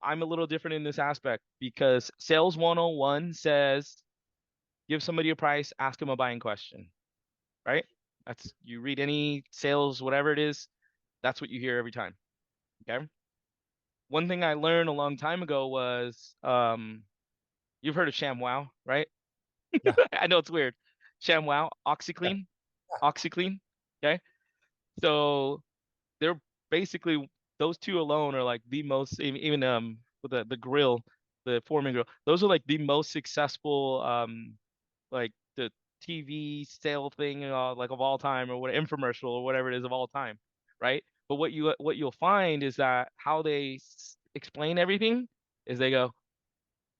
I'm a little different in this aspect because sales 101 says give somebody a price, ask them a buying question, right? That's you read any sales, whatever it is, that's what you hear every time. Okay. One thing I learned a long time ago was you've heard of ShamWow, right? Yeah. I know it's weird. ShamWow, Yeah. OxyClean, OxyClean. Okay. So they're basically those two alone are like the most even with the grill, the Foreman grill. Those are like the most successful like the TV sale thing like of all time or what infomercial or whatever it is of all time, right? But what you'll find is that how they explain everything is they go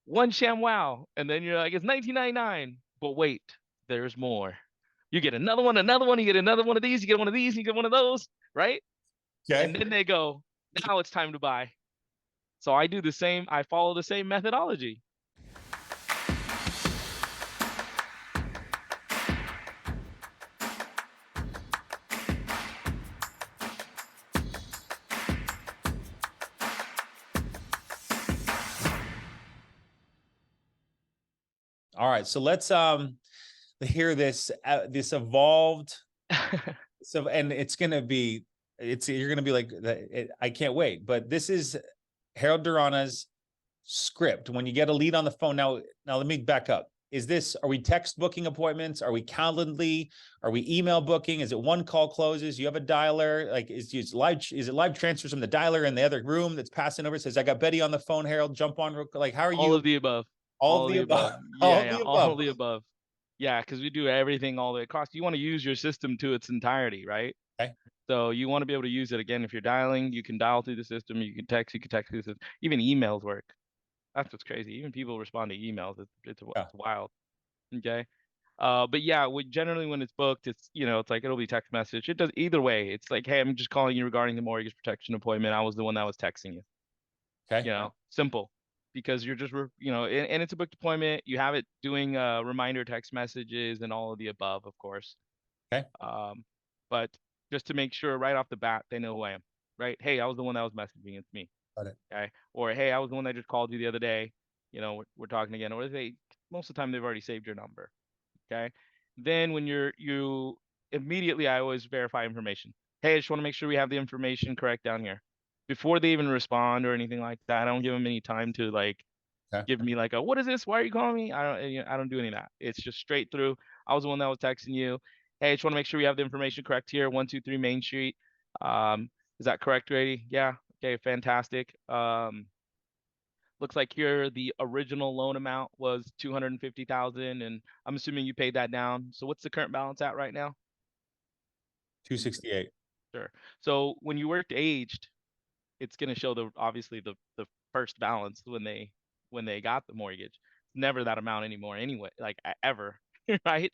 one sham wow, and then you're like it's 1999, but wait, there's more. You get another one, you get another one of these, you get one of these, you get one of those, right? And Okay. then they go, now it's time to buy. So I do the same, I follow the same methodology. All right. So let's hear this evolved. So and it's gonna be it's you're gonna be like I can't wait. But this is Harold Durana's script. When you get a lead on the phone, now let me back up. Is this are we text booking appointments? Are we Calendly? Are we email booking? Is it one call closes? You have a dialer? Like is it live transfers from the dialer in the other room that's passing over? It says I got Betty on the phone. Harold, jump on. Like how are All you? of the above. All of All of the the above. above. Yeah, All of yeah, the all above. of the above. Yeah, because we do everything all the way across. You want to use your system to its entirety, right? Okay. So you want to be able to use it again. If you're dialing, you can dial through the system. You can text through the system. Even emails work. That's what's crazy. Even people respond to emails. Yeah. It's wild. Okay. But yeah, generally when it's booked, it's it's like it'll be text message. It does either way. It's like, hey, I'm just calling you regarding the mortgage protection appointment. I was the one that was texting you. Okay. Simple, because you're just and it's a booked appointment. You have it doing reminder text messages and all of the above, of course. Okay. Um, but just to make sure right off the bat they know who I am, right? Hey, I was the one that was messaging. It's me. Got it. Okay. Or hey, I was the one that just called you the other day. We're talking again. Or they most of the time they've already saved your number. Okay. Then when you immediately, I always verify information. Hey, I just want to make sure we have the information correct down here before they even respond or anything like that. I don't give them any time to like Okay. give me like a what is this? Why are you calling me? I don't do any of that. It's just straight through. I was the one that was texting you. Hey, I just want to make sure we have the information correct here. 123 Main Street. Um, is that correct, Grady? Yeah. Okay, fantastic. Looks like here the original loan amount was 250,000, and I'm assuming you paid that down. So what's the current balance at right now? 268. Sure. So when you worked aged, it's going to show obviously the first balance when they got the mortgage. It's never that amount anymore anyway, like ever, right?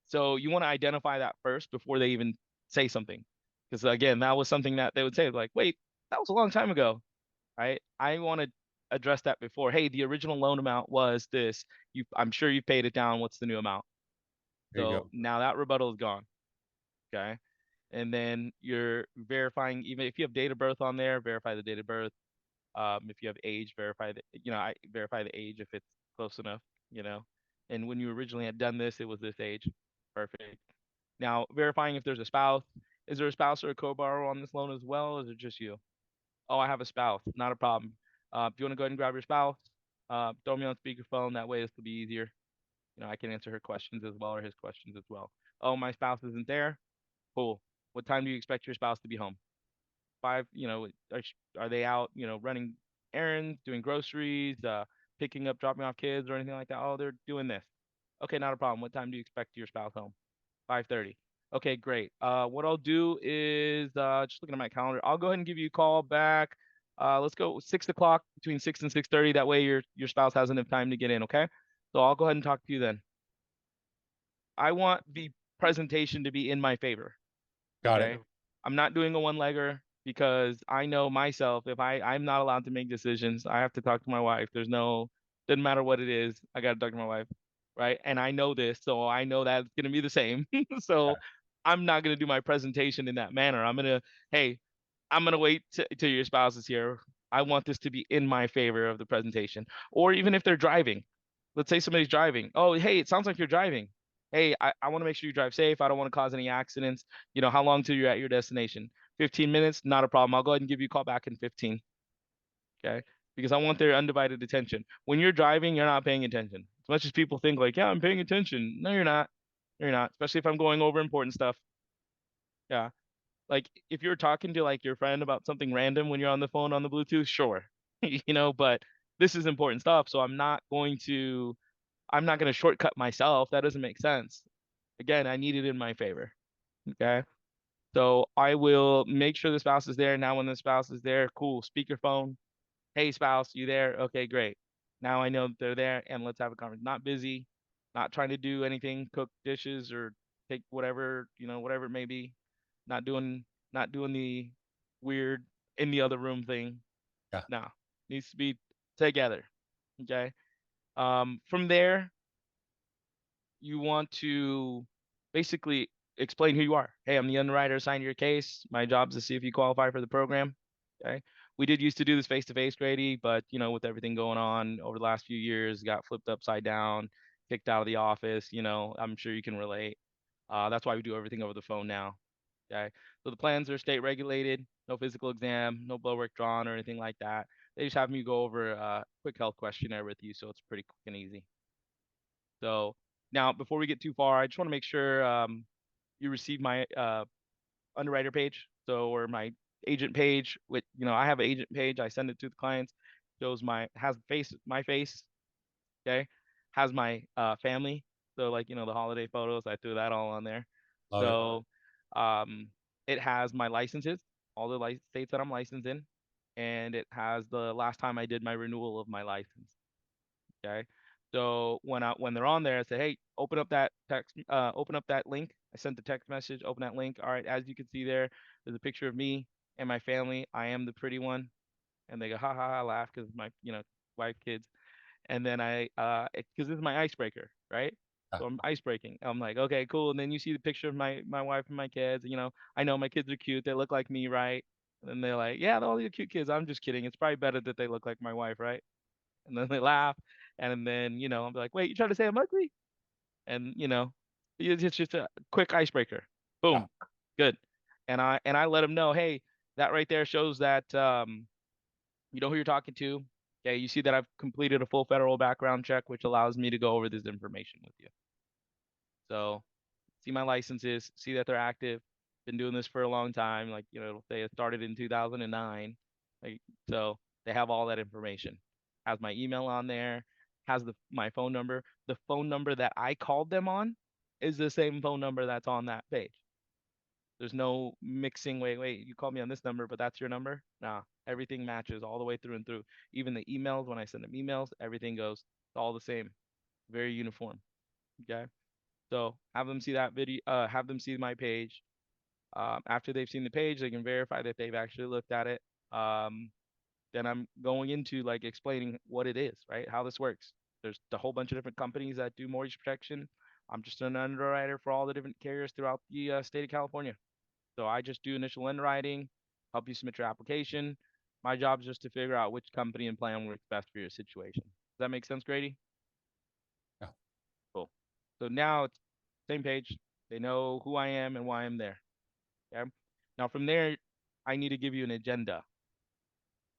So you want to identify that first before they even say something. Because again, that was something that they would say like, "Wait, that was a long time ago." Right? I want to address that before. Hey, the original loan amount was this. I'm sure you paid it down. What's the new amount? There you So go. now that rebuttal is gone. Okay. And then you're verifying, even if you have date of birth on there, verify the date of birth. If you have age, verify I verify the age if it's close enough, you know. And when you originally had done this, it was this age. Perfect. Now, verifying if there's a spouse. Is there a spouse or a co-borrower on this loan as well, or is it just you? Oh, I have a spouse. Not a problem. If you want to go ahead and grab your spouse, throw me on speakerphone. That way this will be easier. I can answer her questions as well or his questions as well. Oh, my spouse isn't there. Cool. What time do you expect your spouse to be home? Five. Are they out? Running errands, doing groceries, picking up, dropping off kids, or anything like that? Oh, they're doing this. Okay, not a problem. What time do you expect your spouse home? 5:30. Okay, great. What I'll do is just looking at my calendar. I'll go ahead and give you a call back. Let's go 6 o'clock, between 6 and 6:30. That way your spouse has enough time to get in. Okay. So I'll go ahead and talk to you then. I want the presentation to be in my favor. Got it. Okay. I'm not doing a one-legger because I know myself. If I'm not allowed to make decisions, I have to talk to my wife. Doesn't matter what it is. I got to talk to my wife, right? And I know this, so I know that it's gonna be the same. So I'm not gonna do my presentation in that manner. Hey, I'm gonna wait till your spouse is here. I want this to be in my favor of the presentation. Or even if they're driving, let's say somebody's driving. Oh, hey, it sounds like you're driving. Hey, I want to make sure you drive safe. I don't want to cause any accidents. How long till you're at your destination? 15 minutes, not a problem. I'll go ahead and give you a call back in 15. Okay. Because I want their undivided attention. When you're driving, you're not paying attention. As much as people think like, yeah, I'm paying attention. No, you're not. You're not. Especially if I'm going over important stuff. Yeah. Like if you're talking to like your friend about something random when you're on the phone on the Bluetooth, sure. But this is important stuff, so I'm not going to shortcut myself. That doesn't make sense. Again, I need it in my favor. Okay. So I will make sure the spouse is there. Now when the spouse is there, cool. Speakerphone. Hey spouse, you there? Okay, great. Now I know that they're there and let's have a conversation. Not busy, not trying to do anything, cook dishes or take whatever, whatever it may be. Not doing not doing the weird in the other room thing. Yeah. No. Needs to be together. Okay. From there, you want to basically explain who you are. Hey, I'm the underwriter assigned to your case. My job is to see if you qualify for the program. Okay. We did used to do this face to face, Grady, but with everything going on over the last few years, got flipped upside down, kicked out of the office. I'm sure you can relate. That's why we do everything over the phone now. Okay. So the plans are state regulated, no physical exam, no blood work drawn or anything like that. They just have me go over a quick health questionnaire with you, so it's pretty quick and easy. So now, before we get too far, I just want to make sure you receive my underwriter page, or my agent page. I have an agent page. I send it to the clients. Shows my face, okay, has my family. So like the holiday photos, I threw that all on there. Love it. So um, it has my licenses, all the states that I'm licensed in, and it has the last time I did my renewal of my license. Okay. So when they're on there, I say, hey, open up that link. I sent the text message, open that link. All right, as you can see there's a picture of me and my family. I am the pretty one. And they go, ha ha ha, laugh because my, wife, kids. And then because this is my icebreaker, right? Yeah. So I'm ice breaking. I'm like, okay, cool. And then you see the picture of my wife and my kids. I know my kids are cute. They look like me, right? And then they're like, yeah, they're all your cute kids. I'm just kidding. It's probably better that they look like my wife, right? And then they laugh, and then I'm like, wait, you trying to say I'm ugly? And it's just a quick icebreaker. Yeah. Boom, good. And I let them know, hey, that right there shows that you know who you're talking to. Okay, you see that I've completed a full federal background check, which allows me to go over this information with you. So see my licenses, see that they're active. Been doing this for a long time. Like, it'll say it started in 2009. Like, so they have all that information. Has my email on there, has my phone number. The phone number that I called them on is the same phone number that's on that page. There's no mixing. Wait, you called me on this number, but that's your number? Nah, everything matches all the way through and through. Even the emails, when I send them emails, everything goes all the same. Very uniform. Okay. So have them see that video, have them see my page. After they've seen the page, they can verify that they've actually looked at it. Um, then I'm going into like explaining what it is, right? How this works. There's a whole bunch of different companies that do mortgage protection. I'm just an underwriter for all the different carriers throughout the state of California. So I just do initial underwriting, help you submit your application. My job is just to figure out which company and plan works best for your situation. Does that make sense, Grady? Yeah. Cool. So now it's same page. They know who I am and why I'm there. Okay. Now from there, I need to give you an agenda.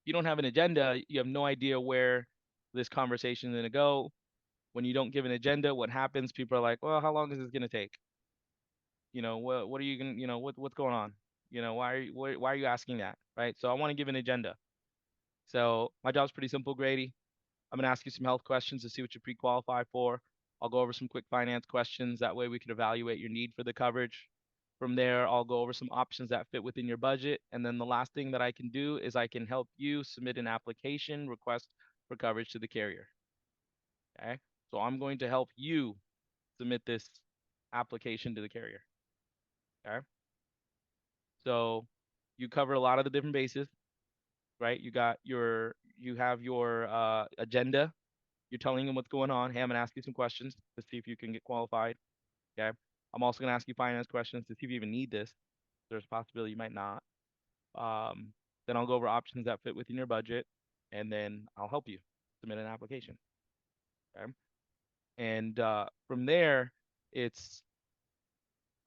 If you don't have an agenda, you have no idea where this conversation is going to go. When you don't give an agenda, what happens? People are like, well, how long is this going to take? What are you going to, what's going on? Why are you asking that? Right. So I want to give an agenda. So my job's pretty simple, Grady. I'm going to ask you some health questions to see what you pre-qualify for. I'll go over some quick finance questions. That way we can evaluate your need for the coverage. From there, I'll go over some options that fit within your budget. And then the last thing that I can do is I can help you submit an application request for coverage to the carrier. Okay. So I'm going to help you submit this application to the carrier. Okay. So you cover a lot of the different bases, right? You have your agenda. You're telling them what's going on. Hey, I'm gonna ask you some questions to see if you can get qualified. Okay. I'm also gonna ask you finance questions to see if you even need this. There's a possibility you might not. Um, Then I'll go over options that fit within your budget, and then I'll help you submit an application. Okay. And from there, it's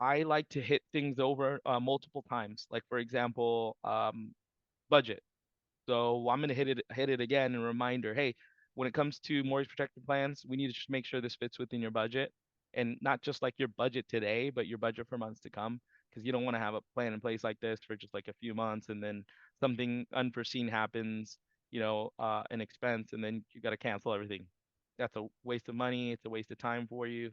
I like to hit things over multiple times. Like for example, budget. So I'm gonna hit it again and reminder, hey, when it comes to mortgage protection plans, we need to just make sure this fits within your budget and not just like your budget today, but your budget for months to come. Because you don't want to have a plan in place like this for just like a few months and then something unforeseen happens, an expense, and then you got to cancel everything. That's a waste of money. It's a waste of time for you.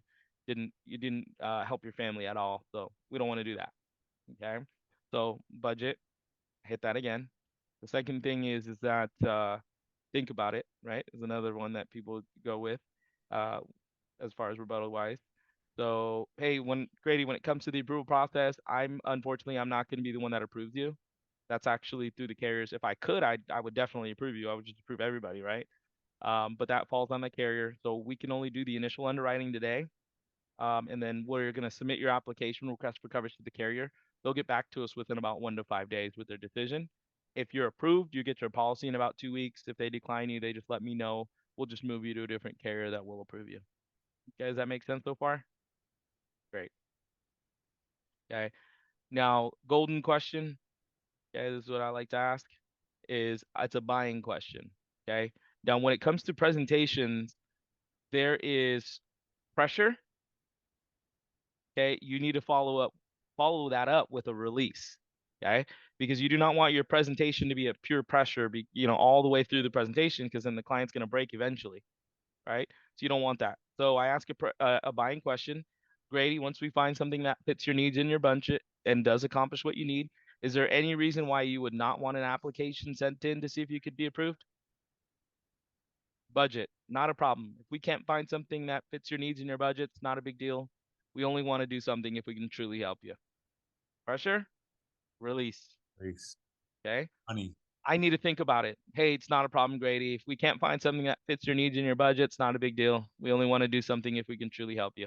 You didn't help your family at all. So we don't want to do that. Okay. So budget, hit that again. The second thing is that think about it, right? Is another one that people go with uh, as far as rebuttal wise. So, hey, when Grady, when it comes to the approval process, I'm not going to be the one that approves you. That's actually through the carriers. If I could, I would definitely approve you. I would just approve everybody, right? But that falls on the carrier. So we can only do the initial underwriting today, and then we're going to submit your application request for coverage to the carrier. They'll get back to us within about 1 to 5 days with their decision. If you're approved, you get your policy in about 2 weeks. If they decline you, they just let me know. We'll just move you to a different carrier that will approve you. Okay, does that make sense so far? Great. Okay. Now, golden question. Okay, this is what I like to ask. Is it's a buying question. Okay. Now, when it comes to presentations, there is pressure. Okay, you need to follow that up with a release. Okay, because you do not want your presentation to be a pure pressure, all the way through the presentation, because then the client's going to break eventually, right? So you don't want that. So I ask a buying question. Grady, once we find something that fits your needs in your budget and does accomplish what you need, is there any reason why you would not want an application sent in to see if you could be approved? Budget, not a problem. If we can't find something that fits your needs in your budget, it's not a big deal. We only want to do something if we can truly help you. Pressure, release. Thanks. Okay. Honey. I need to think about it. Hey, it's not a problem, Grady. If we can't find something that fits your needs in your budget, it's not a big deal. We only want to do something if we can truly help you.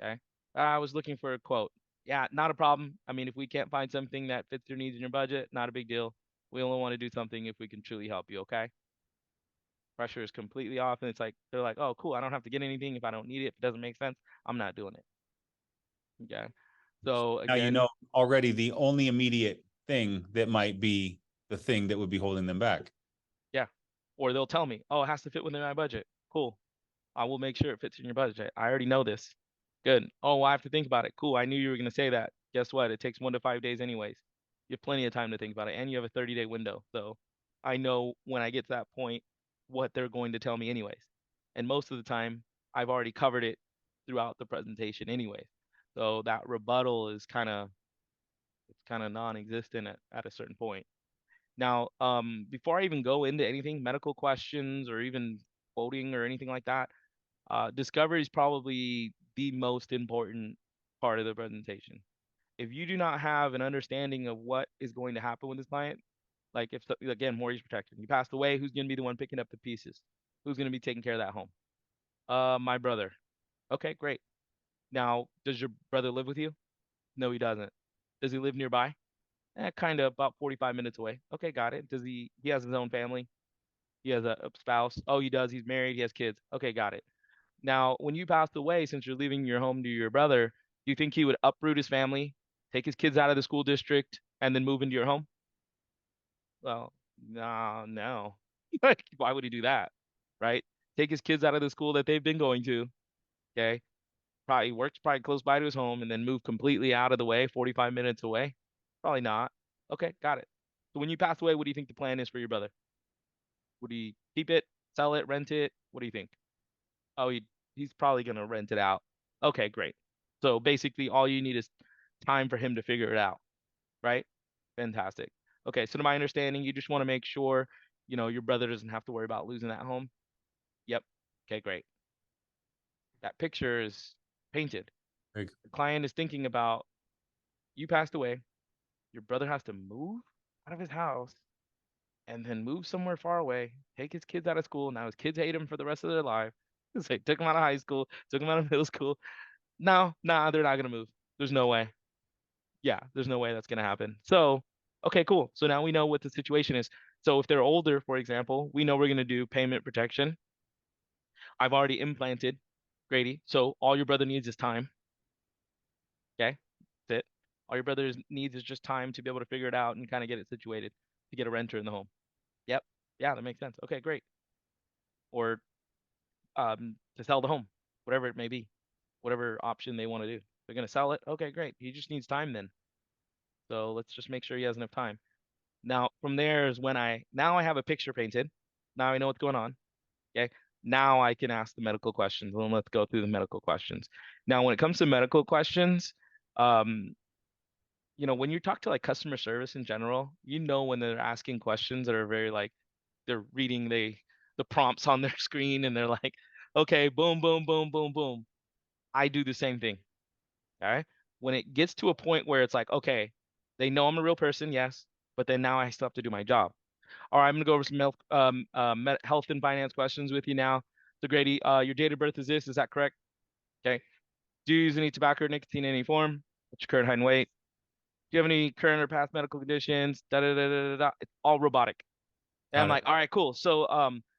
Okay. I was looking for a quote. Yeah, not a problem. I mean, if we can't find something that fits your needs in your budget, not a big deal. We only want to do something if we can truly help you. Okay. Pressure is completely off. And it's like, they're like, oh, cool. I don't have to get anything if I don't need it. If it doesn't make sense, I'm not doing it. Okay. So Now you again, know already the only immediate thing that might be the thing that would be holding them back. yeah. Or they'll tell me, oh, it has to fit within my budget. Cool. I will make sure it fits in your budget. I already know this. Good. Oh, well, I have to think about it. Cool. I knew you were going to say that. Guess what? It takes 1 to 5 days anyways. You have plenty of time to think about it, and you have a 30-day window. So I know when I get to that point what they're going to tell me anyways. And most of the time, I've already covered it throughout the presentation anyways. So that rebuttal is kind of non-existent at a certain point. Now, before I even go into anything, medical questions or even quoting or anything like that, discovery is probably the most important part of the presentation. If you do not have an understanding of what is going to happen with this client, like if again, mortgage protection, you passed away, who's going to be the one picking up the pieces? Who's going to be taking care of that home? My brother. Okay, great. Now, does your brother live with you? No, he doesn't. Does he live nearby? Kind of about 45 minutes away. Okay, got it. Does he has his own family? He has a spouse. Oh, he does. He's married. He has kids. Okay, got it. Now, when you passed away, since you're leaving your home to your brother, do you think he would uproot his family, take his kids out of the school district, and then move into your home? Well, no, no. Like, why would he do that? Right? Take his kids out of the school that they've been going to. Okay. Probably works probably close by to his home and then move completely out of the way, 45 minutes away. Probably not. Okay, got it. So when you pass away, what do you think the plan is for your brother? Would he keep it, sell it, rent it? What do you think? Oh, he's probably gonna rent it out. Okay, great. So basically, all you need is time for him to figure it out, right? Fantastic. Okay, so to my understanding, you just want to make sure, your brother doesn't have to worry about losing that home. Yep. Okay, great. That picture is painted. Like, The client is thinking about you passed away, your brother has to move out of his house and then move somewhere far away, take his kids out of school. Now his kids hate him for the rest of their life. So took him out of high school, took him out of middle school. No, nah, they're not gonna move. There's no way. Yeah, there's no way that's gonna happen. So Okay, cool. So now we know what the situation is. So if they're older, for example, we know we're going to do payment protection. I've already implanted Grady. So all your brother needs is time. Okay. That's it. All your brother needs is just time to be able to figure it out and kind of get it situated to get a renter in the home. Yep. Yeah, that makes sense. Okay, great. Or to sell the home, whatever it may be, whatever option they want to do. They're going to sell it. Okay, great. He just needs time then. So let's just make sure he has enough time. Now, from there is when now I have a picture painted. Now I know what's going on. Okay. Now I can ask the medical questions. And let's go through the medical questions. Now, when it comes to medical questions, um, when you talk to like customer service in general, when they're asking questions that are very like they're reading the prompts on their screen and they're like, okay, boom, boom, boom, boom, boom. I do the same thing. All right. When it gets to a point where it's like, okay, they know I'm a real person, yes, but then now I still have to do my job. All right, I'm gonna go over some health and finance questions with you now. So Grady, your date of birth is this, is that correct? Okay. Do you use any tobacco or nicotine in any form? What's your current height and weight? Do you have any current or past medical conditions? Da da da da da. Da. It's all robotic. And I'm Got like, it. all right, cool. So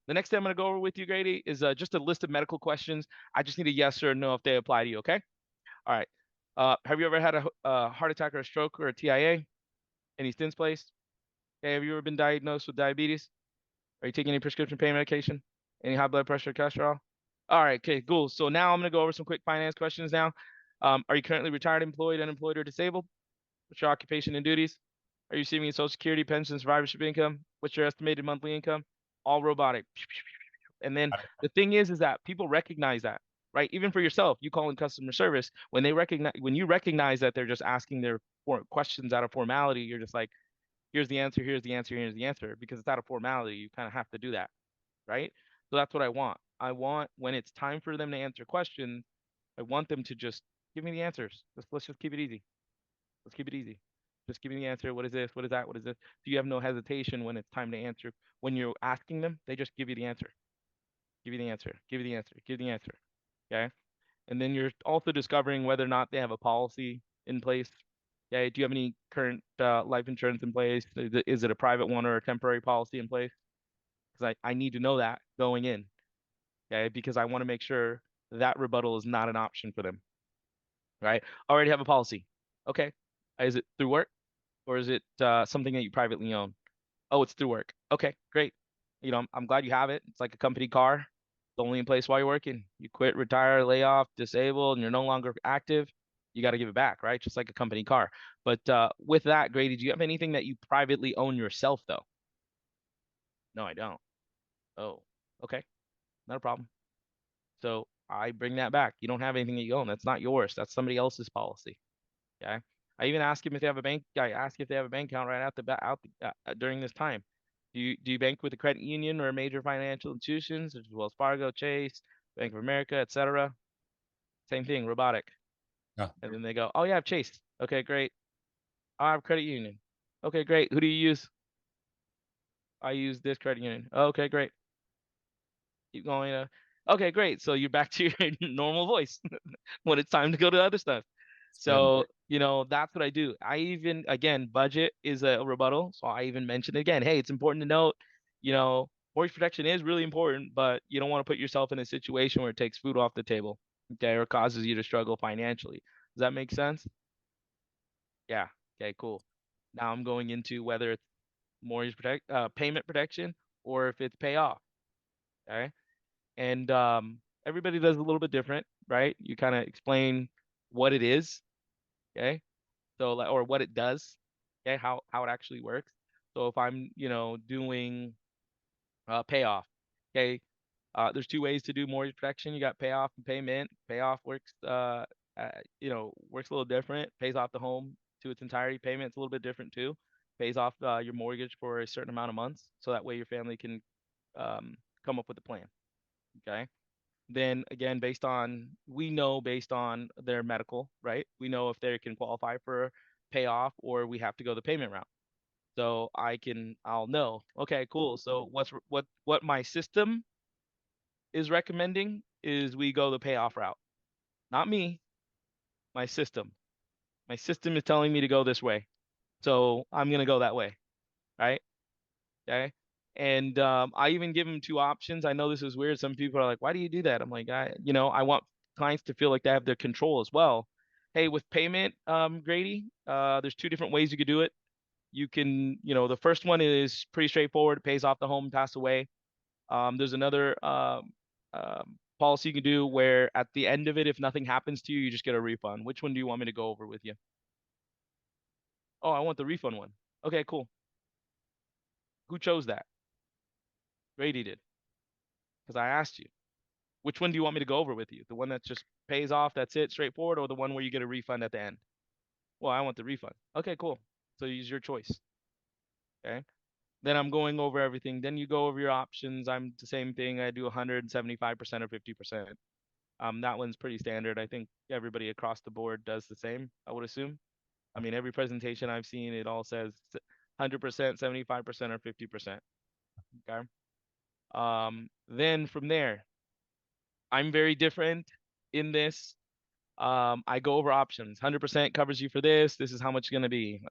the next thing I'm gonna go over with you, Grady, is just a list of medical questions. I just need a yes or no if they apply to you. Okay. All right. Have you ever had a heart attack or a stroke or a TIA? Any stents placed? Okay. Have you ever been diagnosed with diabetes? Are you taking any prescription pain medication? Any high blood pressure, cholesterol? All right, okay, cool. So now I'm gonna go over some quick finance questions now. Are you currently retired, employed, unemployed, or disabled? What's your occupation and duties? Are you receiving Social Security, pension, survivorship income? What's your estimated monthly income? All robotic. And then the thing is that people recognize that, right? Even for yourself, you call in customer service when you recognize that they're just asking their questions out of formality, you're just like, here's the answer, here's the answer, here's the answer, because it's out of formality. You kind of have to do that, right? So that's what I want. I want when it's time for them to answer questions, I want them to just give me the answers. Let's just keep it easy. Let's keep it easy. Just give me the answer. What is this? What is that? What is this? So you have no hesitation when it's time to answer. When you're asking them, they just give you the answer. Give you the answer. Give you the answer. Give you the answer. Okay. And then you're also discovering whether or not they have a policy in place. Okay. Do you have any current life insurance in place? Is it a private one or a temporary policy in place? Because I need to know that going in. Okay. Because I want to make sure that rebuttal is not an option for them. Right. Already have a policy. Okay. Is it through work or is it something that you privately own? Oh, it's through work. Okay, great. I'm glad you have it. It's like a company car. It's only in place while you're working. You quit, retire, lay off, disabled, and you're no longer active. You got to give it back, right? Just like a company car. But with that, Grady, do you have anything that you privately own yourself, though? No, I don't. Oh, okay, not a problem. So I bring that back. You don't have anything that you own. That's not yours. That's somebody else's policy. Okay. I even ask them if they have a bank. I ask if they have a bank account right out the out during this time. Do you bank with a credit union or major financial institutions such as Wells Fargo, Chase, Bank of America, etc.? Same thing, robotic. No. And then they go, oh yeah, I have Chase. Okay, great. I have credit union. Okay, great. Who do you use? I use this credit union. Okay, great. Keep going. Okay, great. So you're back to your normal voice when it's time to go to other stuff. It's good. So, that's what I do. I even, again, budget is a rebuttal. So I even mentioned again, hey, it's important to note, mortgage protection is really important, but you don't want to put yourself in a situation where it takes food off the table, okay, or causes you to struggle financially. Does that make sense? Yeah. Okay, cool. Now I'm going into whether it's payment protection or if it's payoff. Okay. And everybody does a little bit different, right? You kind of explain what it is, okay? So like, or what it does, okay? How it actually works. So if I'm, doing payoff, okay? There's two ways to do mortgage protection. You got payoff and payment. Payoff works a little different. Pays off the home to its entirety. Payment's a little bit different too. Pays off your mortgage for a certain amount of months, so that way your family can come up with a plan. Okay. Then again, we know based on their medical, right? We know if they can qualify for payoff or we have to go the payment route. So I'll know. Okay, cool. So what my system is recommending is we go the payoff route. Not me, my system. My system is telling me to go this way. So I'm gonna go that way, right? Okay. And I even give them two options. I know this is weird. Some people are like, "Why do you do that?" I'm like, I want clients to feel like they have their control as well. Hey, with payment, Grady, there's two different ways you could do it. You can, the first one is pretty straightforward. It pays off the home, pass away. There's another policy you can do where at the end of it, if nothing happens to you, you just get a refund. Which one do you want me to go over with you? Oh, I want the refund one. Okay, cool. Who chose that? Grady did, because I asked you. Which one do you want me to go over with you? The one that just pays off, that's it, straightforward, or the one where you get a refund at the end? Well, I want the refund. Okay, cool. So use your choice. Okay. Then I'm going over everything. Then you go over your options. I'm the same thing. I do 175% or 50%. That one's pretty standard. I think everybody across the board does the same, I would assume. I mean, every presentation I've seen, it all says 100%, 75%, or 50%. Okay. Then from there, I'm very different in this. I go over options. 100% covers you for this. This is how much it's going to be.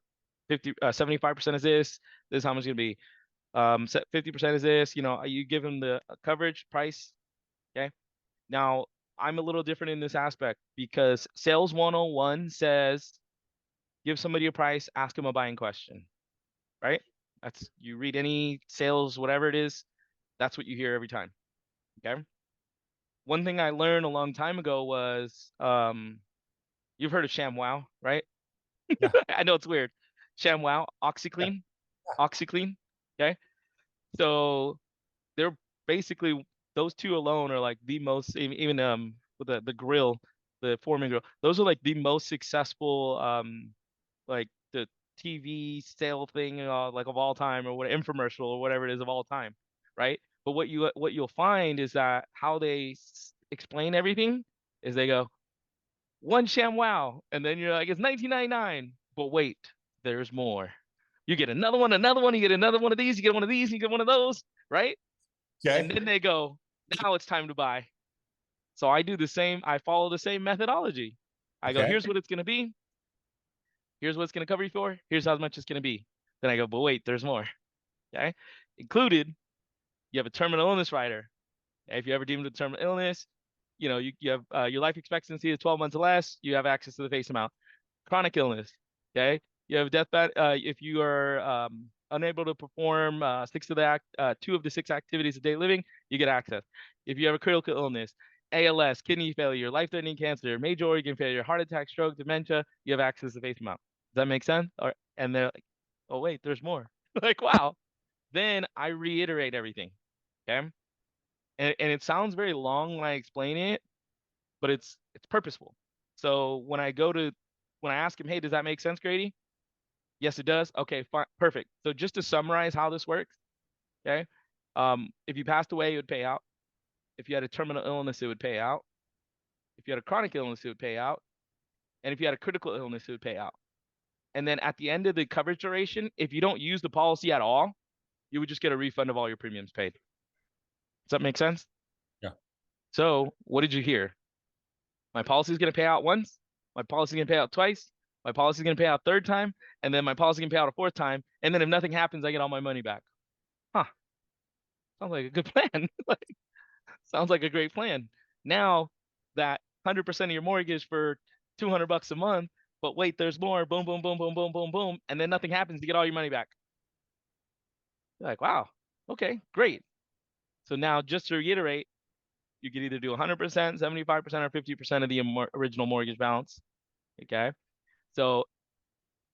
75% is this. This is how much it's going to be. 50% is this. You give them the coverage price. Okay. Now, I'm a little different in this aspect because Sales 101 says give somebody a price, ask them a buying question, right? That's you read any sales, whatever it is, that's what you hear every time. Okay. One thing I learned a long time ago was you've heard of ShamWow, right? Yeah. I know it's weird. ShamWow, Yeah. OxyClean, OxyClean. Okay. So they're basically those two alone are like the most even with the grill, the Foreman grill. Those are like the most successful like the TV sale thing like of all time or what infomercial or whatever it is of all time, right? But what you'll find is that how they explain everything is they go one sham wow, and then you're like it's 1999, but wait, there's more. You get another one, you get another one of these, you get one of these, you get one of those, right? And Okay. then they go, now it's time to buy. So I do the same. I follow the same methodology. I go, Okay. here's what it's going to be. Here's what it's going to cover you for. Here's how much it's going to be. Then I go, but wait, there's more. Okay. Included, you have a terminal illness rider. If you ever deemed with terminal illness, you have your life expectancy is 12 months or less. You have access to the face amount. Chronic illness. Okay. You have death bed. If you are unable to perform two of the six activities of daily living, you get access. If you have a critical illness, ALS, kidney failure, life-threatening cancer, major organ failure, heart attack, stroke, dementia, you have access to face amount. Does that make sense? And they're like, oh wait, there's more. Like wow. Then I reiterate everything. Okay. And it sounds very long when I explain it, but it's purposeful. So when I ask him, hey, does that make sense, Grady? Yes, it does. Okay, fine, perfect. So just to summarize how this works, okay? If you passed away, it would pay out. If you had a terminal illness, it would pay out. If you had a chronic illness, it would pay out. And if you had a critical illness, it would pay out. And then at the end of the coverage duration, if you don't use the policy at all, you would just get a refund of all your premiums paid. Does that make sense? Yeah. So what did you hear? My policy is going to pay out once. My policy is going to pay out twice. My policy is going to pay out a third time. And then my policy is going to pay out a fourth time. And then if nothing happens, I get all my money back. Huh. Sounds like a good plan. Sounds like a great plan. Now that 100% of your mortgage for 200 bucks a month, but wait, there's more. Boom, boom, boom, boom, boom, boom, boom. And then nothing happens to get all your money back. You're like, wow. Okay, great. So now just to reiterate, you could either do 100%, 75%, or 50% of the original mortgage balance. Okay. So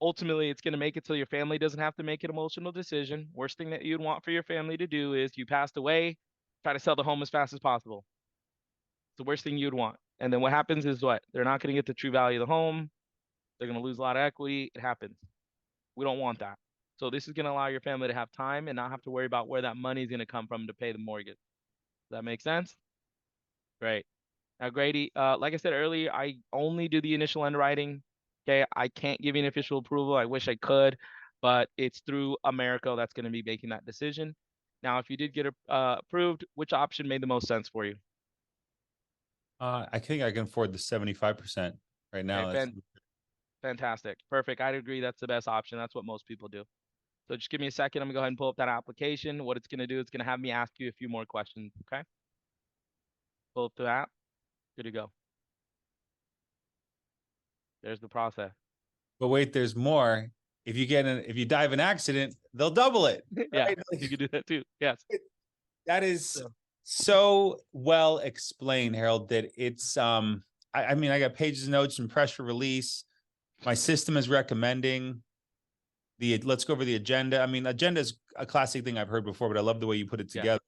ultimately it's going to make it so your family doesn't have to make an emotional decision. Worst thing that you'd want for your family to do is you passed away, try to sell the home as fast as possible. It's the worst thing you'd want. And then what happens is what? They're not going to get the true value of the home. They're going to lose a lot of equity. It happens. We don't want that. So this is going to allow your family to have time and not have to worry about where that money is going to come from to pay the mortgage. Does that make sense? Great. Now, Grady, like I said earlier, I only do the initial underwriting. Okay, I can't give you an official approval. I wish I could, but it's through America that's going to be making that decision. Now, if you did get approved, which option made the most sense for you? I think I can afford the 75% right Okay, now. That's Fantastic. Perfect. I'd agree that's the best option. That's what most people do. So just give me a second. I'm gonna go ahead and pull up that application. What it's gonna do, it's gonna have me ask you a few more questions. Okay. Pull up the app. Good to go. There's the process. But wait, there's more. If you die of an accident, they'll double it, Yeah, right? you could do that too. Yes. That is So so well explained, Harold, that it's I mean, I got pages of notes and pressure release. My system is recommending the let's go over the agenda. I mean, agenda is a classic thing I've heard before, but I love the way you put it yeah, together.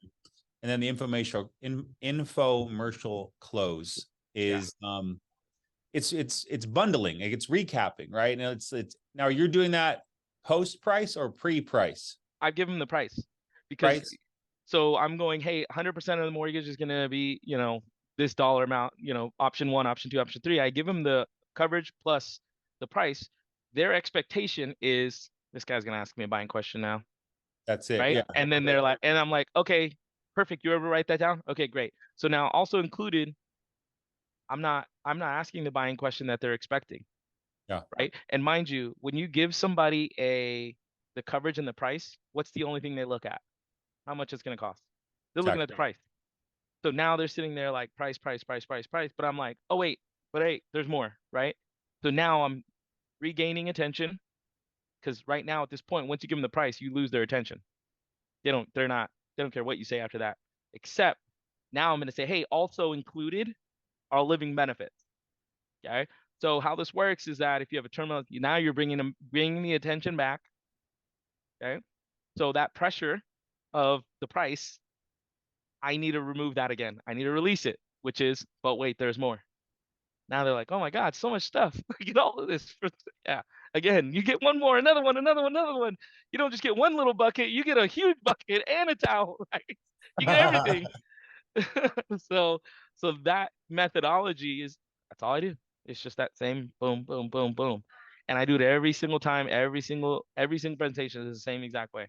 And then the infomercial close yeah. is it's bundling, it's recapping, right? And it's now you're doing that post price or pre price I give them the price because price. so I'm going, hey, 100% of the mortgage is gonna be, this dollar amount, option one, option two, option three. I give them the coverage plus the price. Their expectation is this guy's gonna ask me a buying question now, That's it. right? Yeah, And then they're like, and I'm like, okay, perfect. You ever write that down? Okay, great. So now also included, I'm not asking the buying question that they're expecting, yeah, right? And mind you, when you give somebody the coverage and the price, what's the only thing they look at? How much it's going to cost. They're looking exactly. at the price. So now they're sitting there like price, price, price, price, price. But I'm like, oh wait, but hey, there's more, right? So now I'm regaining attention because right now at this point, once you give them the price, you lose their attention. They don't care what you say after that. Except now I'm going to say, hey, also included are living benefits. Okay. So how this works is that if you have a terminal, now you're bringing the attention back. Okay. So that pressure of the price, I need to remove that again. I need to release it, which is, but wait, there's more. Now they're like, oh my God, so much stuff. I get all of this. Yeah. Again, you get one more, another one, another one, another one. You don't just get one little bucket, you get a huge bucket and a towel, right? You get everything. so so that methodology is that's all I do. It's just that same boom, boom, boom, boom. And I do it every single time, every single presentation is the same exact way.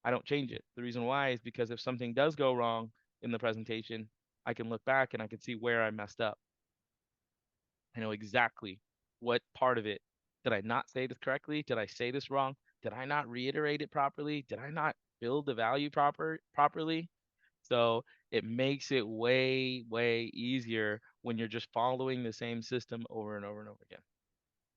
I don't change it. The reason why is because if something does go wrong in the presentation, I can look back and I can see where I messed up. I know exactly what part of it did I not say this correctly? Did I say this wrong? Did I not reiterate it properly? Did I not build the value properly? So it makes it way, way easier when you're just following the same system over and over and over again.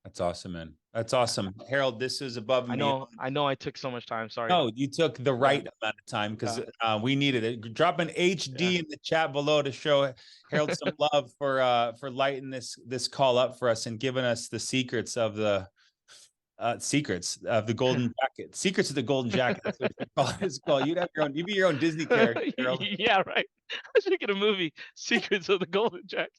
That's awesome, man. That's Yeah. awesome, Harold. This is above I and beyond. know, I know I took so much time. Sorry. No, you took the Yeah. right amount of time because Yeah. we needed it. Drop an Yeah. HD in the chat below to show Harold some love for lighting this call up for us and giving us the secrets of the golden jacket. Secrets of the golden jacket. That's what you call it. It's called. You'd be your own Disney character, Harold. Yeah, right. I should get a movie, Secrets of the Golden Jack.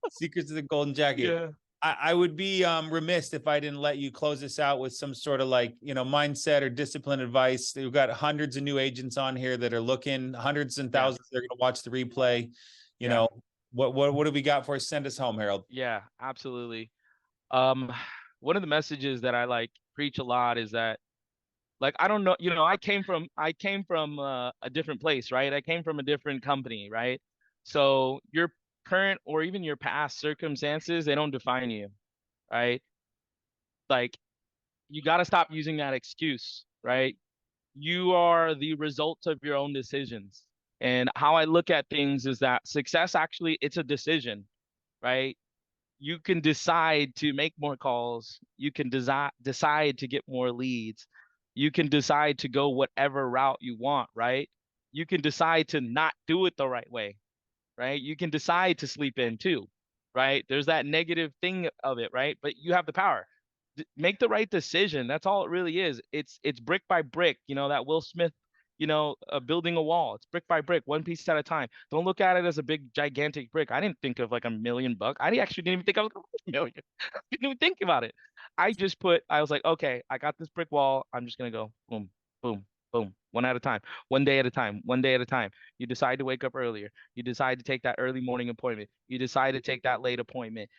Secrets of the golden jacket. Yeah. I would be remiss if I didn't let you close this out with some sort of like, mindset or discipline advice. We've got hundreds of new agents on here that are looking, hundreds and Yeah. thousands that are going to watch the replay. You Yeah. know, what do we got for us? Send us home, Harold. Yeah, absolutely. Um, one of the messages that I like preach a lot is that like I don't know, I came from a different place, right? I came from a different company, right? So your current or even your past circumstances, they don't define you, right? Like you got to stop using that excuse, right? You are the result of your own decisions. And how I look at things is that success actually it's a decision, right? You can decide to make more calls. You can decide to get more leads. You can decide to go whatever route you want, right? You can decide to not do it the right way, right? You can decide to sleep in too, right? There's that negative thing of it, right? But you have the power. Make the right decision. That's all it really is. It's brick by brick, that Will Smith, building a wall. It's brick by brick, one piece at a time. Don't look at it as a big gigantic brick. I didn't think of like $1 million. I actually didn't even think I was going to 1 million. I didn't even think about it. I was like, okay, I got this brick wall. I'm just gonna go boom, boom, boom, one at a time, one day at a time, one day at a time. You decide to wake up earlier. You decide to take that early morning appointment. You decide to take that late appointment.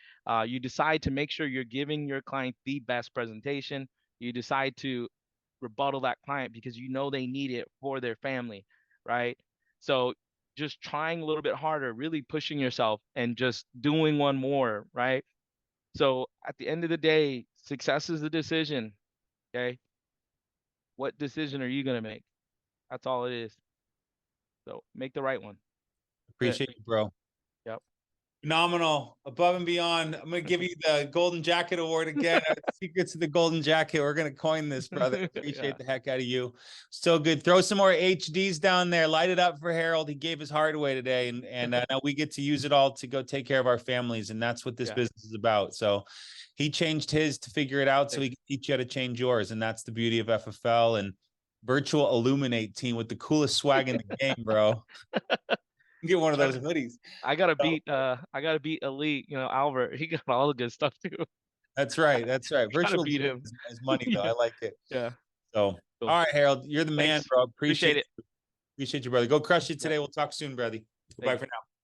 You decide to make sure you're giving your client the best presentation. You decide to rebuttal that client because you know they need it for their family, right? So just trying a little bit harder, really pushing yourself and just doing one more, right? So at the end of the day, success is a decision. Okay. What decision are you going to make? That's all it is. So make the right one. That's Appreciate it. you, bro. Yep. Phenomenal. Above and beyond. I'm going to give you the Golden Jacket Award again. Secrets of the Golden Jacket. We're going to coin this, brother. Yeah. Appreciate the heck out of you. Still good. Throw some more HDs down there. Light it up for Harold. He gave his heart away today. And now we get to use it all to go take care of our families. And that's what this Yeah. business is about. So he changed his to figure it out so he Thanks. can teach you how to change yours. And that's the beauty of FFL and virtual Illuminate team with the coolest swag in the game, bro. Get one of Trying those to, hoodies. So, I gotta beat Elite, Albert. He got all the good stuff too. that's right. That's right. Gotta Virtual beat him. is money though. Yeah. I like it. Yeah. So, Cool. all right, Harold, you're the man, Thanks. bro. Appreciate it. Appreciate you, brother. Go crush it Yeah. today. We'll talk soon, brother. Goodbye Thanks. for now.